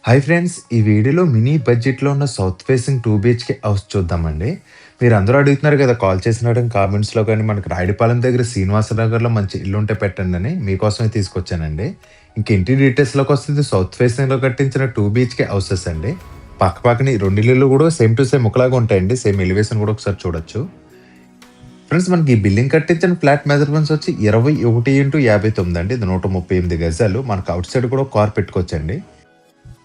Hi friends! ఈ వీడియోలో mini బడ్జెట్‌లో ఉన్న సౌత్ ఫేసింగ్ 2 బీహెచ్‌కే హౌస్ చూద్దామండి. మీరందరూ అడుగుతున్నారు కదా! కాల్ చేసినప్పుడు కామెంట్స్‌లో గాని, మనకి రాయుడుపాలెం దగ్గర శ్రీనివాసనగర్‌లో మంచి ఇల్లుంటే పెట్టండని మీకోసమే తీసుకొచ్చానండి. ఇంక ఇంటి డీటెయిల్స్‌లోకొస్తే ఇది సౌత్ ఫేసింగ్‌లో కట్టించిన 2 బీహెచ్‌కే హౌసెస్ అండి. పక్కపక్కనే ఈ 2 ఇల్లులు కూడా సేమ్ టు సేమ్ ఒకలాగా ఉంటాయండి. సేమ్ ఎలివేషన్ కూడా ఒకసారి చూడొచ్చు. ఫ్రెండ్స్, మనకి ఈ బిల్డింగ్ కట్టించిన ఫ్లాట్ మెజర్‌మెంట్స్ వచ్చి 21x59 అండి. ఇది 138 గజాలు. మనకు ఔట్ సైడ్ కూడా కార్ పెట్టుకోవచ్చండి.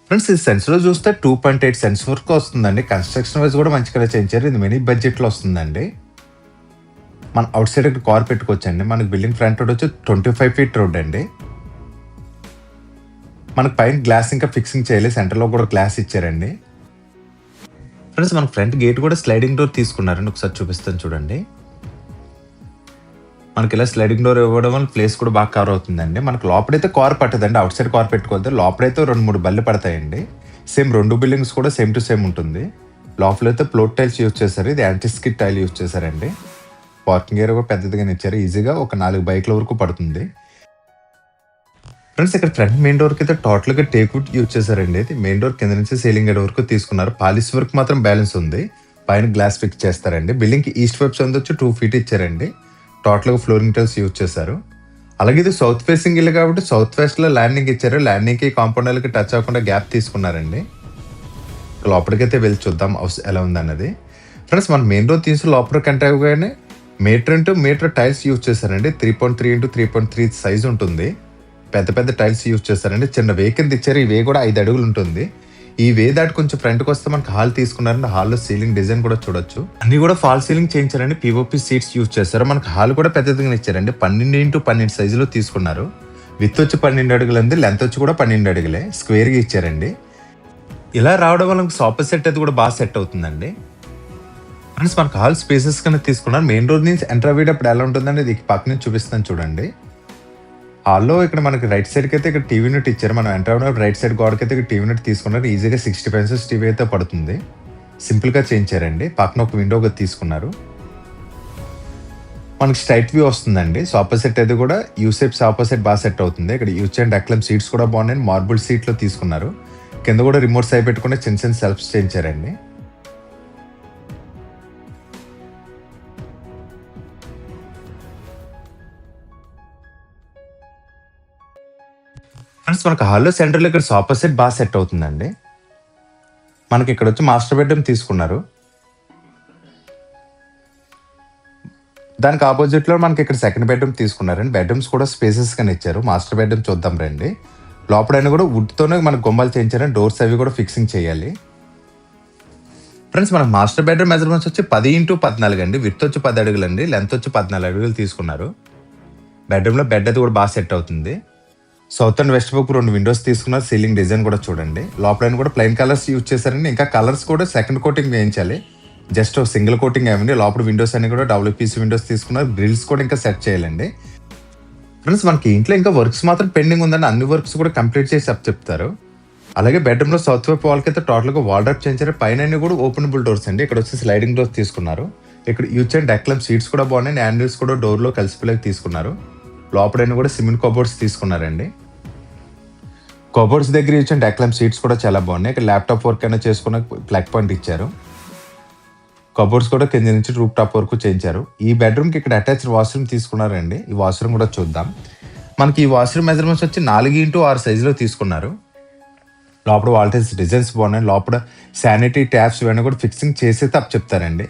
ఫ్రెండ్స్, ఈ సెన్స్‌లో చూస్తే 2.8 సెన్స్ వరకు వస్తుందండి. కన్‌స్ట్రక్షన్ వైస్ కూడా మంచిగానే చేయించారు. ఇది మినీ బడ్జెట్‌లో వస్తుందండి. మనం ఔట్ సైడ్ ఇక్కడ కార్ పెట్టుకోవచ్చండి. మనకి బిల్డింగ్ ఫ్రంట్ రోడ్ వచ్చి 25 ఫీట్ రోడ్ అండి. మనకి పైన గ్లాస్ ఇంకా ఫిక్సింగ్ చేయాలి. సెంటర్‌లో కూడా గ్లాస్ ఇచ్చారండి. ఫ్రెండ్స్, మన ఫ్రంట్ గేట్ కూడా స్లైడింగ్ డోర్ తీసుకున్నారండి. ఒకసారి చూపిస్తాను చూడండి. మనకి ఇలా స్లైడింగ్ డోర్ ఇవ్వడం వల్ల ప్లేస్ కూడా బాగా కవర్ అవుతుందండి. మనకు లోపలైతే కార్ పట్టదండి. అవుట్ సైడ్ కార్ పెట్టుకోవద్దు. లోపలైతే 2, 3 బళ్ళు పడతాయండి. సేమ్ 2 బిల్డింగ్స్ కూడా సేమ్ టు సేమ్ ఉంటుంది. లోపలైతే ఫ్లోర్ టైల్స్ యూజ్ చేశారు. ఇది యాంటీ స్కిడ్ టైల్ యూజ్ చేశారండి. పార్కింగ్ ఏరియా కూడా పెద్దదిగానే ఇచ్చారు. ఈజీగా ఒక 4 బైక్ల వరకు పడుతుంది. ఫ్రెండ్స్, ఇక్కడ ఫ్రంట్ మెయిన్ డోర్కి అయితే టోటల్గా టేక్ వుడ్ యూజ్ చేశారండి. ఇది మెయిన్ డోర్ కింద నుంచి సీలింగ్ గేట్ వరకు తీసుకున్నారు. పాలిష్ వర్క్ మాత్రం బ్యాలెన్స్ ఉంది. పైన గ్లాస్ ఫిక్స్ చేస్తారండి. బిల్డింగ్కి ఈస్ట్ వైపు సందు వచ్చి 2 ఫీట్ ఇచ్చారండి. టోటల్గా ఫ్లోరింగ్ టైల్స్ యూజ్ చేశారు. అలాగే ఇది సౌత్ ఫేసింగ్ ఇల్లు కాబట్టి సౌత్ వెస్ట్ లో ల్యాండింగ్ ఇచ్చారు. ల్యాండింగ్ కి కాంపౌండ్ కి టచ్ అవ్వకుండా గ్యాప్ తీసుకున్నారండి. లోపలికైతే వెళ్ళి చూద్దాం హౌస్ ఎలా ఉందన్నది. ఫ్రెండ్స్, మన మెయిన్ డోర్ తీసి లోపలికి ఎంటర్ అవ్వగానే మీటర్ టైల్స్ యూజ్ చేశారండి. 3.3 x 3.3 సైజ్ ఉంటుంది. పెద్ద పెద్ద టైల్స్ యూజ్ చేశారండి. చిన్న వే కింద ఇచ్చారు. ఈ వే కూడా 5 అడుగులు ఉంటుంది. ఈ వే దాటి కొంచెం ఫ్రంట్కి వస్తే మనకి హాల్ తీసుకున్నారండి. హాల్లో సీలింగ్ డిజైన్ కూడా చూడొచ్చు. అన్ని కూడా ఫాల్ సీలింగ్ చేయించారండి. పిఓపి సీట్స్ యూజ్ చేస్తారు. మనకి హాల్ కూడా పెద్దదిగా ఇచ్చారండి. 12x12 సైజులో తీసుకున్నారు. విత్ వచ్చి 12 అడుగులు ఉంది. లెంత్ వచ్చి కూడా 12 అడుగులే స్క్వేర్గా ఇచ్చారండి. ఇలా రావడం వల్ల సోఫా సెట్ అది కూడా బాగా సెట్ అవుతుందండి. ఫ్రెండ్స్, మనకి హాల్ స్పేసెస్ కింద తీసుకున్నారు. మెయిన్ రోడ్ నుంచి ఎంటర్ అయ్యేటప్పుడు ఎలా ఉంటుందండి, ఇది పక్క నుంచి చూపిస్తాను చూడండి. హాల్లో ఇక్కడ మనకి రైట్ సైడ్కి అయితే ఇక్కడ టీవీ యూనిట్ ఇచ్చారు. మనం ఎంటర్ అయినప్పుడు రైట్ సైడ్ గోడకి అయితే ఇక్కడ టీవీ యూనిట్ తీసుకున్నారు. ఈజీగా 60 పెన్సెస్ టీవీ అయితే పడుతుంది. సింపుల్గా చేయించారండి. పక్కన ఒక విండో తీసుకున్నారు. మనకి స్ట్రైట్ వ్యూ వస్తుందండి. సోఫా సెట్ అయితే కూడా యూసేప్ సోఫా సెట్ బాగా సెట్ అవుతుంది. ఇక్కడ యూజ్ అండ్ డక్లమ్ సీట్స్ కూడా బాగున్నాయి. మార్బుల్ సీట్లో తీసుకున్నారు. కింద కూడా రిమోట్స్ అయి పెట్టుకుని చిన్న చిన్న సెల్ఫ్స్ చేయించారండి. ఫ్రెండ్స్, మనకి హాల్లో సెంటర్లో ఇక్కడ సోఫా సెట్ బాగా సెట్ అవుతుందండి. మనకి ఇక్కడ వచ్చి మాస్టర్ బెడ్రూమ్ తీసుకున్నారు. దానికి ఆపోజిట్లో మనకి ఇక్కడ సెకండ్ బెడ్రూమ్ తీసుకున్నారండి. బెడ్రూమ్స్ కూడా స్పేసెస్ గానే ఇచ్చారు. మాస్టర్ బెడ్రూమ్ చూద్దాం రండి. లోపలైనా కూడా వుడ్తోనే మనకు గుమ్మాలు చేయించారండి. డోర్స్ అవి కూడా ఫిక్సింగ్ చేయాలి. ఫ్రెండ్స్, మన మాస్టర్ బెడ్రూమ్ మెజర్మెంట్స్ వచ్చి 10x14 అండి. విత్ వచ్చి 10 అడుగులు అండి. లెంత్ వచ్చి 14 అడుగులు తీసుకున్నారు. బెడ్రూమ్లో బెడ్ అది కూడా బాగా సెట్ అవుతుంది. సౌత్ అండ్ వెస్ట్ వైపు 2 విండోస్ తీసుకున్నారు. సీలింగ్ డిజైన్ కూడా చూడండి. లోపల కూడా ప్లెయిన్ కలర్స్ యూజ్ చేశారండి. ఇంకా కలర్స్ కూడా సెకండ్ కోటింగ్ వేయించాలి. జస్ట్ సింగిల్ కోటింగ్ ఏమండి. లోపల విండోస్ అన్ని కూడా WPC విండోస్ తీసుకున్నారు. గ్రిల్స్ కూడా ఇంకా సెట్ చేయాలండి. ఫ్రెండ్స్, మనకి ఇంట్లో ఇంకా వర్క్స్ మాత్రం పెండింగ్ ఉందండి. అన్ని వర్క్స్ కూడా కంప్లీట్ చేసి చెప్తారు. అలాగే బెడ్రూమ్లో సౌత్ వైపు వాళ్ళకి అయితే టోటల్గా వాల్డ్రాప్ చేయించారు. పైన కూడా ఓపెనబుల్ డోర్స్ అండి. ఇక్కడ వచ్చి స్లైడింగ్ డోర్స్ తీసుకున్నారు. ఇక్కడ యూజ్ అండ్ డక్లమ్ సీట్స్ కూడా బాగున్నాయి. హ్యాండిల్స్ కూడా డోర్లో కలిసిపోలేక తీసుకున్నారు. లోపలైనా కూడా సిమెంట్ కబోర్డ్స్ తీసుకున్నారండి. కబోర్డ్స్ దగ్గర ఇచ్చిన డక్లమ్ సీట్స్ కూడా చాలా బాగున్నాయి. ఇక్కడ ల్యాప్టాప్ వర్క్ అయినా చేసుకున్న ప్లగ్ పాయింట్ ఇచ్చారు. కబోర్డ్స్ కూడా కింద నుంచి రూప్ టాప్ వరకు చేయించారు. ఈ బెడ్రూమ్కి ఇక్కడ అటాచ్డ్ వాష్రూమ్ తీసుకున్నారండి. ఈ వాష్రూమ్ కూడా చూద్దాం. మనకి ఈ వాష్రూమ్ మెజర్మెంట్స్ వచ్చి 4x6 సైజులో తీసుకున్నారు. లోపల వాల్టేజ్ డిజైన్స్ బాగున్నాయి. లోపల శానిటరీ ట్యాప్స్ ఇవన్నీ కూడా ఫిక్సింగ్ చేసే తప్పు చెప్తారండి.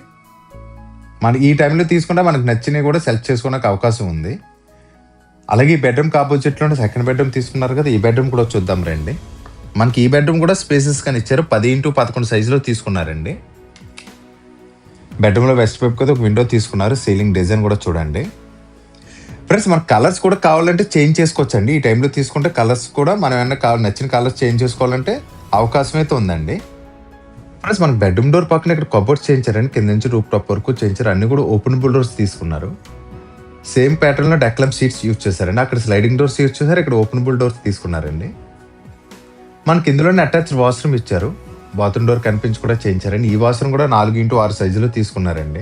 మనకి ఈ టైంలో తీసుకుంటే మనకు నచ్చినవి కూడా సెలెక్ట్ చేసుకోవడానికి అవకాశం ఉంది. అలాగే ఈ బెడ్రూమ్ ఆపోజిట్లో సెకండ్ బెడ్రూమ్ తీసుకున్నారు కదా, ఈ బెడ్రూమ్ కూడా చూద్దాం రండి. మనకి ఈ బెడ్రూమ్ కూడా స్పేసెస్ కానీ ఇచ్చారు. 10x11 సైజులో తీసుకున్నారండి. బెడ్రూమ్లో వెస్ట్ వైపు కదా ఒక విండో తీసుకున్నారు. సీలింగ్ డిజైన్ కూడా చూడండి. ఫ్రెండ్స్, మనకు కలర్స్ కూడా కావాలంటే చేంజ్ చేసుకోవచ్చండి. ఈ టైంలో తీసుకుంటే కలర్స్ కూడా మనం ఏమన్నా నచ్చిన కలర్స్ చేంజ్ చేసుకోవాలంటే అవకాశం అయితే ఉందండి. ఫ్రెండ్స్, మనకు బెడ్రూమ్ డోర్ పక్కన ఇక్కడ కబోర్డ్స్ చేయించారండి. కింద నుంచి రూప్ టాప్ వరకు చేయించారు. అన్ని కూడా ఓపెనబుల్ డోర్స్ తీసుకున్నారు. సేమ్ ప్యాటర్న్లో డక్లమ్ సీట్స్ యూజ్ చేశారండి. అక్కడ స్లైడింగ్ డోర్స్ యూజ్ చేశారు. ఇక్కడ ఓపెనబుల్ డోర్స్ తీసుకున్నారండి. మనకి ఇందులోనే అటాచ్డ్ వాష్రూమ్ ఇచ్చారు. బాత్రూమ్ డోర్ కనిపించి కూడా చేయించారండి. ఈ వాష్రూమ్ కూడా 4x6 సైజులో తీసుకున్నారండి.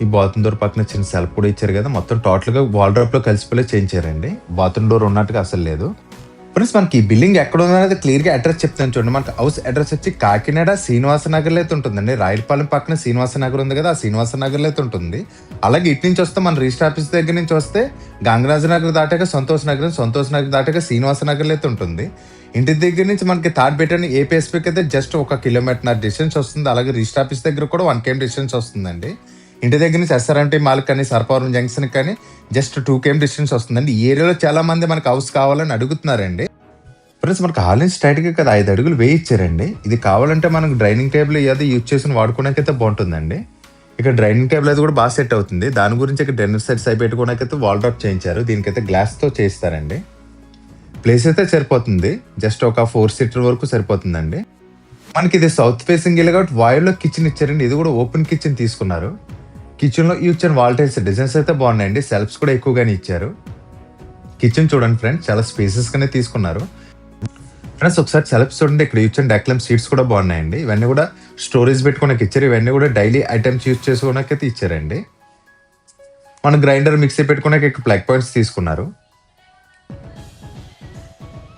ఈ బాత్రూమ్ డోర్ పక్కన చిన్న సెల్ఫ్ కూడా ఇచ్చారు కదా, మొత్తం టోటల్గా వాల్డ్రోబ్ లో కలిసిపోయి చేయించారండి. బాత్రూమ్ డోర్ ఉన్నట్టుగా అసలు లేదు. ఫ్రెండ్స్ మనకి ఈ బిల్డింగ్ ఎక్కడ ఉన్నది క్లియర్ గా అడ్రస్ చెప్తాను చూడండి. మనకి హౌస్ అడ్రస్ వచ్చి కాకినాడ శ్రీనివాస నగర్ లో అయితే ఉంటుందండి. రాయలపాలెం పక్కన శ్రీనివాస నగర్ ఉంది కదా, ఆ శ్రీనివాస నగర్ లో అయితే ఉంటుంది. అలాగే ఇటు నుంచి వస్తే మన రిజిస్టర్ ఆఫీస్ దగ్గర నుంచి వస్తే గంగరాజ నగర్ దాటాక సంతోష్ నగర్ దాటాక శ్రీనివాస నగర్ లో అయితే ఉంటుంది. ఇంటి దగ్గర నుంచి మనకి థర్డ్ బెటర్ ఏపీఎస్పీకి అయితే జస్ట్ 1 కిలోమీటర్ డిస్టెన్స్ వస్తుంది. అలాగే రిజిస్టర్ ఆఫీస్ దగ్గర కూడా 1 km డిస్టెన్స్ వస్తుందండి. ఇంటి దగ్గర నుంచి ఎస్ఆర్ఎంటీ మాల్ కానీ సర్పవరం జంక్షన్ కానీ జస్ట్ 2 km డిస్టెన్స్ వస్తుందండి. ఈ ఏరియాలో చాలా మంది మనకు హౌస్ కావాలని అడుగుతున్నారండి. ఫ్రెండ్స్ మనకు హాల్ నుంచి స్ట్రైట్ గా కదా 5 అడుగులు వేయించారండి. ఇది కావాలంటే మనకు డ్రైనింగ్ టేబుల్ ఏదో యూజ్ చేసి వాడుకోవడానికైతే బాగుంటుందండి. ఇక్కడ డ్రైనింగ్ టేబుల్ అయితే కూడా బాగా సెట్ అవుతుంది. దాని గురించి ఇక్కడ డిన్నర్ సెట్స్ అయి పెట్టుకోవడానికైతే వాల్ డ్రాప్ చేయించారు. దీనికైతే గ్లాస్ తో చేస్తారండి. ప్లేస్ అయితే సరిపోతుంది, జస్ట్ ఒక 4 సీటర్ వరకు సరిపోతుందండి. మనకి ఇది సౌత్ ఫేసింగ్ ఇల్లు కాబట్టి వాయులో కిచెన్ ఇచ్చారండి. ఇది కూడా ఓపెన్ కిచెన్ తీసుకున్నారు. కిచెన్ లో ఇచ్చిన వాల్ టైల్స్ డిజైన్స్ అయితే బాగున్నాయండి. సెల్ఫ్స్ కూడా ఎక్కువగానే ఇచ్చారు. కిచెన్ చూడండి ఫ్రెండ్స్, చాలా స్పేసెస్ గానే తీసుకున్నారు. ఫ్రెండ్స్ ఒకసారి సెల్ఫ్స్ చూడండి, ఇక్కడ ఇచ్చిన డెక్లమ్ సీట్స్ కూడా బాగున్నాయండి. ఇవన్నీ కూడా స్టోరేజ్ పెట్టుకోవడానికి ఇచ్చారు. ఇవన్నీ కూడా డైలీ ఐటమ్స్ యూజ్ చేసుకోవడానికి అయితే ఇచ్చారండి. మన గ్రైండర్ మిక్సీ పెట్టుకోవడానికి ఇక్కడ ప్లగ్ పాయింట్స్ తీసుకున్నారు.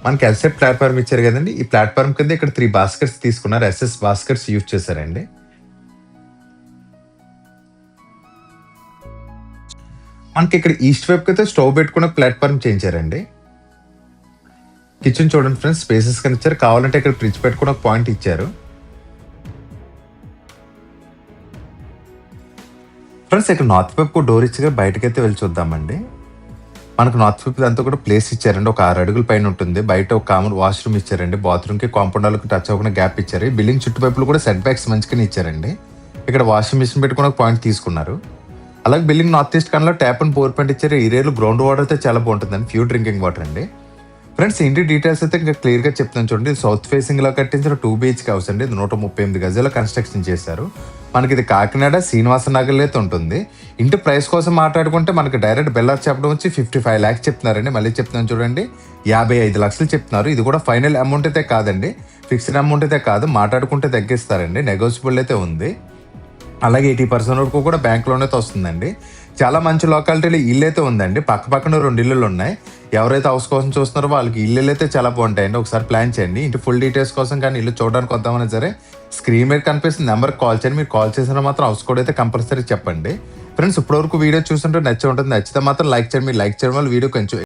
మనకి ఎల్సెట్ ప్లాట్ఫామ్ ఇచ్చారు కదండి. ఈ ప్లాట్ఫామ్ కింద ఇక్కడ 3 బాస్కెట్స్ తీసుకున్నారు. ఎస్ఎస్ బాస్కెట్స్ యూజ్ చేశారండి. మనకి ఇక్కడ ఈస్ట్ వైపు అయితే స్టవ్ పెట్టుకున్న ప్లాట్ఫామ్ చేయించారండి. కిచెన్ చూడండి ఫ్రెండ్స్, స్పేసెస్ కానీ ఇచ్చారు. కావాలంటే ఇక్కడ ఫ్రిడ్జ్ పెట్టుకున్న పాయింట్ ఇచ్చారు. ఫ్రెండ్స్ ఇక్కడ నార్త్ వైపు డోర్ ఇచ్చి బయటకైతే వెళ్ళి చూద్దామండి. మనకు నార్త్ వైపు అంతా కూడా ప్లేస్ ఇచ్చారండి. ఒక 6 అడుగుల పైన ఉంటుంది. బయట ఒక కామన్ వాష్రూమ్ ఇచ్చారండి. బాత్రూమ్ కి కాంపౌండ్ వాళ్ళకి టచ్ అవ్వకుండా గ్యాప్ ఇచ్చారు. బిల్డింగ్ చుట్టుపైపులు కూడా సెట్ బ్యాక్స్ మంచిగానే ఇచ్చారండి. ఇక్కడ వాషింగ్ మిషన్ పెట్టుకున్న పాయింట్ తీసుకున్నారు. అలాగే బిల్డింగ్ నార్త్ ఈస్ట్ కన్నా ట్యాప్ అండ్ పవర్ పాయింట్ ఇచ్చారు. ఈ ఏరియాలో గ్రౌండ్ వాటర్ అయితే చాలా బాగుంటుందండి, ప్యూర్ డ్రింకింగ్ వాటర్ అండి. ఫ్రెండ్స్ ఇంటి డీటెయిల్స్ అయితే ఇంకా క్లియర్ గా చెప్తాను చూడండి. సౌత్ ఫేసింగ్ లో కట్టించిన 2 BHK హౌస్ అండి. ఇది 138 గజాల కన్స్ట్రక్షన్ చేశారు. మనకి ఇది కాకినాడ శ్రీనివాస నగర్ అయితే ఉంటుంది. ఇంటి ప్రైస్ కోసం మాట్లాడుకుంటే మనకి డైరెక్ట్ బెల్లార్ చెప్పడం వచ్చి 55 lakhs చెప్తున్నారండి. మళ్ళీ చెప్తున్నాను చూడండి, 55 లక్షలు చెప్తున్నారు. ఇది కూడా ఫైనల్ అమౌంట్ అయితే కాదండి, ఫిక్స్డ్ అమౌంట్ అయితే కాదు, మాట్లాడుకుంటే తగ్గిస్తారండి. నెగోషియబుల్ అయితే ఉంది. అలాగే 80% వరకు కూడా బ్యాంక్ లోన్ అయితే వస్తుందండి. చాలా మంచి లొకాలిటీలో ఇల్లు అయితే ఉందండి. పక్కన 2 ఇల్లులు ఉన్నాయి. ఎవరైతే హౌస్ కోసం చూస్తున్నారో వాళ్ళకి ఇల్లు అయితే చాలా బాగుంటాయండి. ఒకసారి ప్లాన్ చేయండి. ఇంటి ఫుల్ డీటెయిల్స్ కోసం కానీ ఇల్లు చూడడానికి వద్దామని సరే స్క్రీన్ మీద కనిపిస్తుంది నెంబర్కి కాల్ చేయండి. మీరు కాల్ చేసిన మాత్రం హౌస్ కోడ్ అయితే కంపల్సరీ చెప్పండి. ఫ్రెండ్స్ ఇప్పటివరకు వీడియో చూస్తుంటే నచ్చి ఉంటుంది. నచ్చితే మాత్రం లైక్ చేయండి. మీరు లైక్ చేయడం వల్ల వీడియో కొంచెం